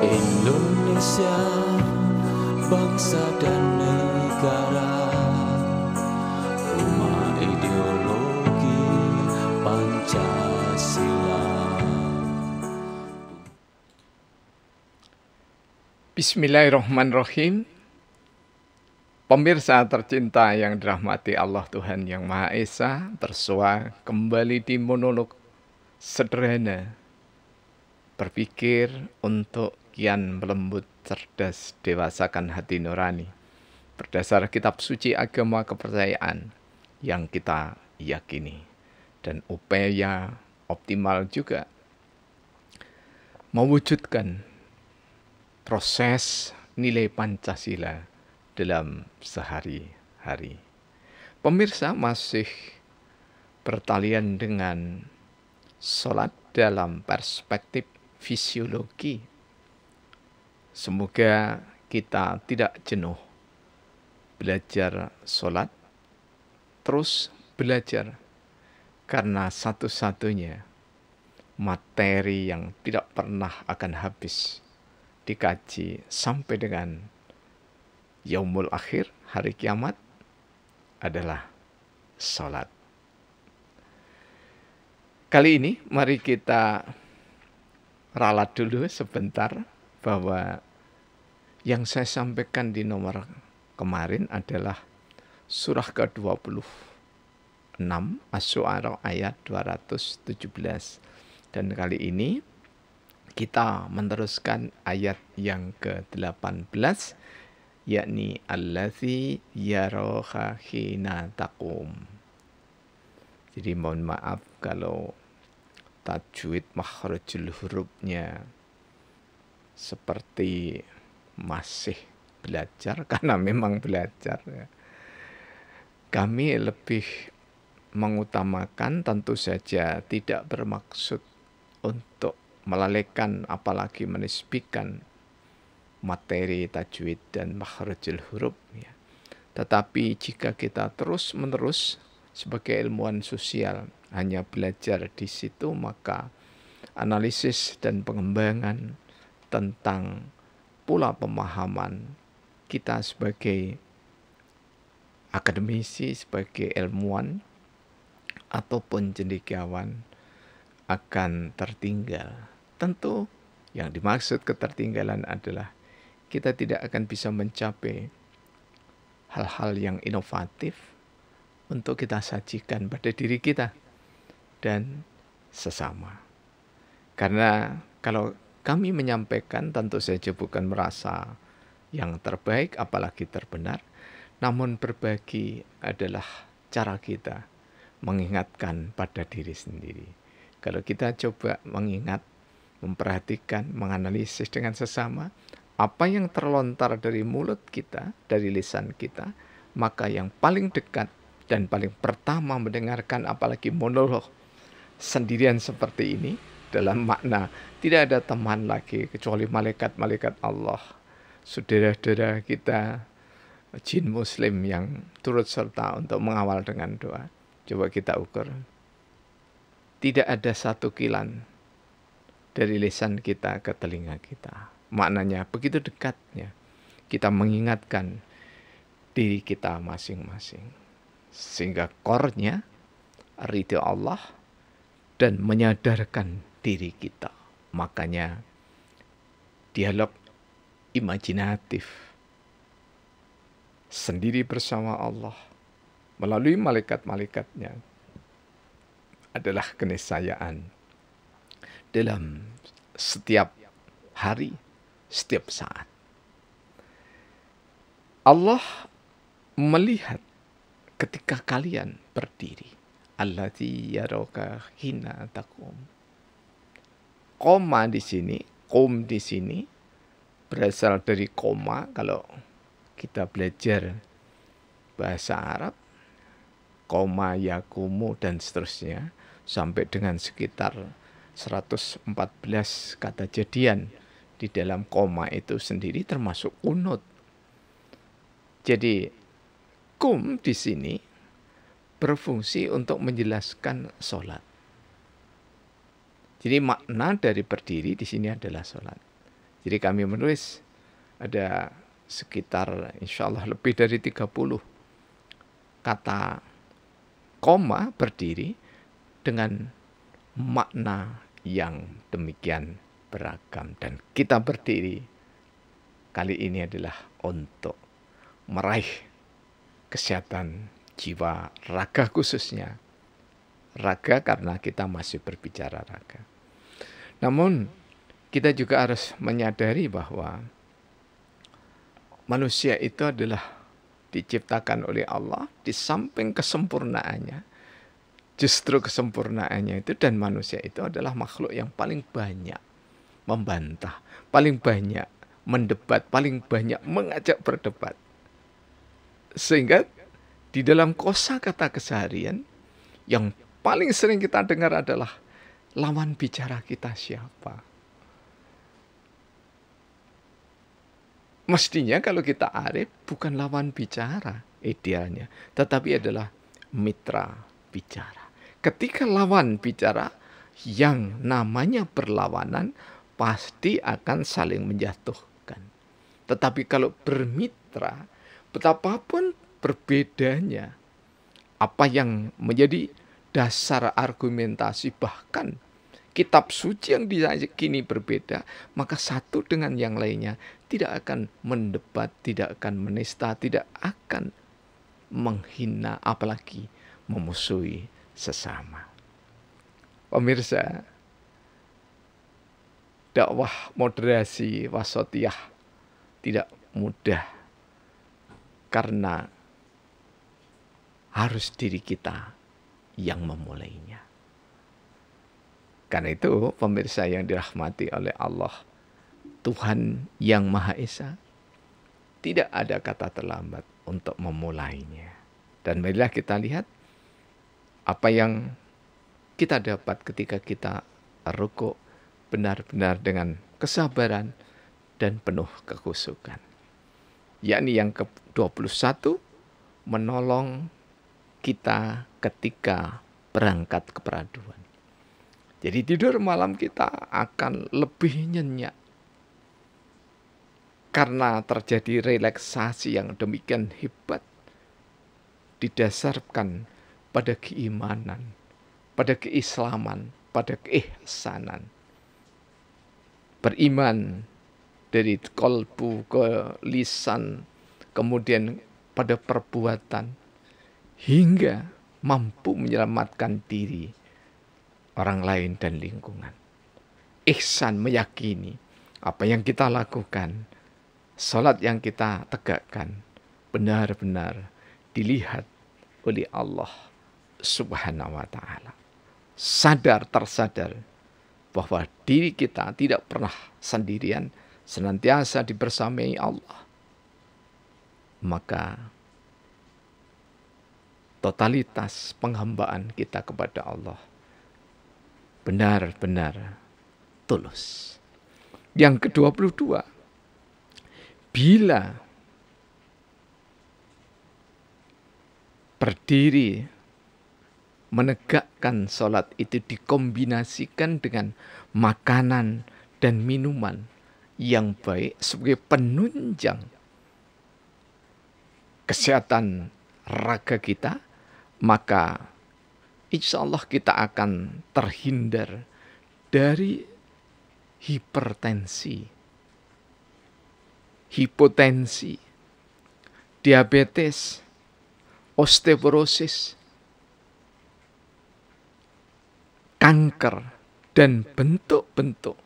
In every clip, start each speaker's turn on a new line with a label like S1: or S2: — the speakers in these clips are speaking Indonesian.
S1: Indonesia, bangsa dan negara, rumah ideologi Pancasila.
S2: Bismillahirrahmanirrahim. Pemirsa tercinta yang dirahmati Allah Tuhan Yang Maha Esa, bersua kembali di monolog sederhana, berpikir untuk kian melembut, cerdas, dewasakan hati nurani, berdasar kitab suci agama kepercayaan yang kita yakini, dan upaya optimal juga mewujudkan proses nilai Pancasila dalam sehari-hari. Pemirsa masih bertalian dengan sholat dalam perspektif fisiologi. Semoga kita tidak jenuh belajar sholat, terus belajar, karena satu-satunya materi yang tidak pernah akan habis dikaji sampai dengan yaumul akhir, hari kiamat, adalah sholat. Kali ini mari kita ralat dulu sebentar bahwa yang saya sampaikan di nomor kemarin adalah surah ke-26 Asy-Syu'ara ayat 217. Dan kali ini kita meneruskan ayat yang ke-18, yakni allazi yaroha hina taqum. Jadi mohon maaf kalau tajwid makhrajul hurufnya seperti masih belajar, karena memang belajar ya. Kami lebih mengutamakan, tentu saja tidak bermaksud untuk melalaikan apalagi menisbikan materi tajwid dan makhrajul huruf ya. Tetapi jika kita terus-menerus sebagai ilmuwan sosial hanya belajar di situ, maka analisis dan pengembangan tentang pola pemahaman kita sebagai akademisi, sebagai ilmuwan ataupun cendekiawan akan tertinggal. Tentu yang dimaksud ketertinggalan adalah kita tidak akan bisa mencapai hal-hal yang inovatif untuk kita sajikan pada diri kita dan sesama. Karena kalau kami menyampaikan tentu saja bukan merasa yang terbaik apalagi terbenar, namun berbagi adalah cara kita mengingatkan pada diri sendiri. Kalau kita coba mengingat, memperhatikan, menganalisis dengan sesama, apa yang terlontar dari mulut kita, dari lisan kita, maka yang paling dekat dan paling pertama mendengarkan, apalagi monolog sendirian seperti ini, dalam makna tidak ada teman lagi kecuali malaikat-malaikat Allah, saudara-saudara kita, jin muslim yang turut serta untuk mengawal dengan doa. Coba kita ukur. Tidak ada satu kilan dari lisan kita ke telinga kita. Maknanya begitu dekatnya kita mengingatkan diri kita masing-masing. Sehingga core-nya ridho Allah dan menyadarkan diri kita. Makanya dialog imajinatif sendiri bersama Allah melalui malaikat-malaikatnya adalah keniscayaan dalam setiap hari, setiap saat. Allah melihat ketika kalian berdiri. Allazi yaraka hina taqum. Koma di sini, kum di sini berasal dari koma. Kalau kita belajar bahasa Arab, koma, yakumu, dan seterusnya, sampai dengan sekitar 114 kata jadian di dalam koma itu sendiri termasuk kunut. Jadi kum di sini berfungsi untuk menjelaskan sholat. Jadi makna dari berdiri di sini adalah sholat. Jadi kami menulis ada sekitar insya Allah lebih dari 30 kata koma berdiri dengan makna yang demikian beragam. Dan kita berdiri kali ini adalah untuk meraih kesehatan jiwa raga, khususnya raga karena kita masih berbicara raga. Namun kita juga harus menyadari bahwa manusia itu adalah diciptakan oleh Allah di samping kesempurnaannya. Justru kesempurnaannya itu, dan manusia itu adalah makhluk yang paling banyak membantah, paling banyak mendebat, paling banyak mengajak berdebat. Sehingga di dalam kosakata keseharian yang paling sering kita dengar adalah lawan bicara kita siapa. Mestinya kalau kita arif bukan lawan bicara idealnya, tetapi adalah mitra bicara. Ketika lawan bicara yang namanya berlawanan pasti akan saling menjatuhkan. Tetapi kalau bermitra, betapapun berbedanya apa yang menjadi dasar argumentasi, bahkan kitab suci yang diyakini berbeda, maka satu dengan yang lainnya tidak akan mendebat, tidak akan menista, tidak akan menghina, apalagi memusuhi sesama. Pemirsa, dakwah moderasi wasatiyah tidak mudah karena harus diri kita yang memulainya. Karena itu, pemirsa yang dirahmati oleh Allah, Tuhan yang Maha Esa, tidak ada kata terlambat untuk memulainya. Dan marilah kita lihat apa yang kita dapat ketika kita rukuk benar-benar dengan kesabaran dan penuh kekhusyukan. Yakni yang ke-21, menolong kita ketika berangkat ke peraduan. Jadi tidur malam kita akan lebih nyenyak karena terjadi relaksasi yang demikian hebat, didasarkan pada keimanan, pada keislaman, pada keihsanan. Beriman dari kolbu ke lisan, kemudian pada perbuatan, hingga mampu menyelamatkan diri, orang lain, dan lingkungan. Ihsan meyakini apa yang kita lakukan, salat yang kita tegakkan, benar-benar dilihat oleh Allah Subhanahu wa ta'ala. Sadar tersadar bahwa diri kita tidak pernah sendirian, senantiasa dibersamai Allah. Maka totalitas penghambaan kita kepada Allah benar-benar tulus. Yang ke-22, bila berdiri menegakkan sholat itu dikombinasikan dengan makanan dan minuman yang baik sebagai penunjang kesehatan raga kita, maka insya Allah kita akan terhindar dari hipertensi, hipotensi, diabetes, osteoporosis, kanker, dan bentuk-bentuk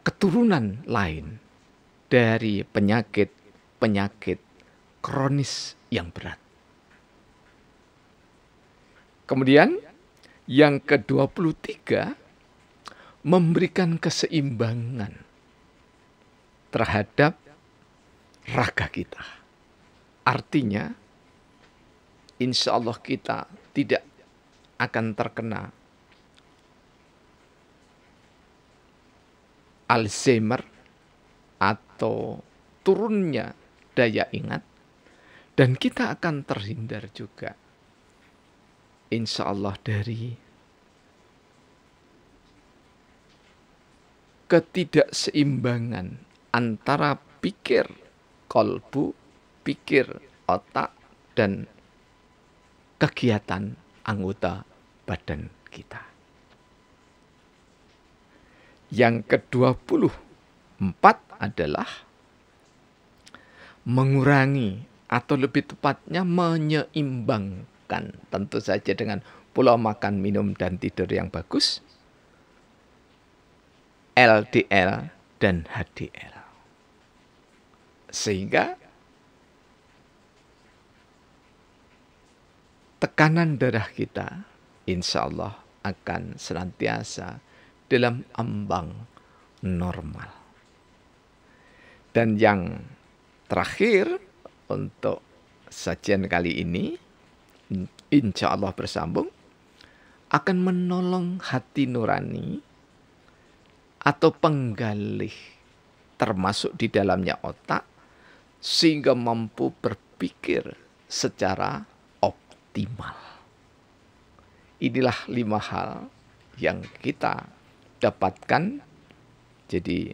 S2: keturunan lain dari penyakit-penyakit kronis yang berat. Kemudian yang ke-23, memberikan keseimbangan terhadap raga kita. Artinya, insya Allah kita tidak akan terkena Alzheimer atau turunnya daya ingat, dan kita akan terhindar juga insya Allah dari ketidakseimbangan antara pikir kolbu, pikir otak, dan kegiatan anggota badan kita. Yang ke-24 adalah mengurangi atau lebih tepatnya menyeimbangkan, tentu saja dengan pola makan, minum, dan tidur yang bagus, LDL dan HDL. Sehingga tekanan darah kita insya Allah akan senantiasa dalam ambang normal. Dan yang terakhir untuk sajian kali ini, insya Allah bersambung, akan menolong hati nurani atau penggalih termasuk di dalamnya otak, sehingga mampu berpikir secara optimal. Inilah 5 hal yang kita dapatkan. Jadi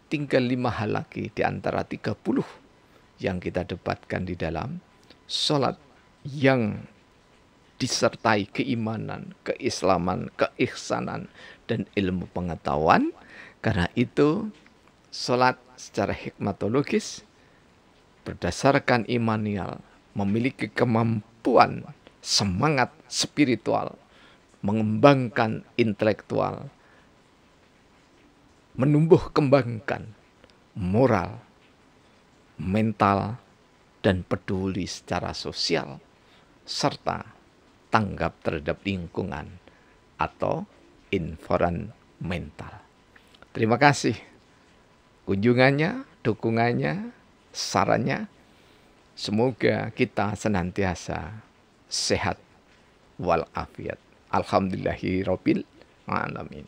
S2: tinggal 5 hal lagi di antara 30 yang kita dapatkan di dalam sholat yang disertai keimanan, keislaman, keihsanan, dan ilmu pengetahuan. Karena itu sholat secara hikmatologis berdasarkan imanial memiliki kemampuan semangat spiritual, mengembangkan intelektual, menumbuh kembangkan moral, mental, dan peduli secara sosial, serta tanggap terhadap lingkungan atau environmental. Terima kasih kunjungannya, dukungannya, sarannya. Semoga kita senantiasa sehat walafiat. Alhamdulillahirabbil alamin.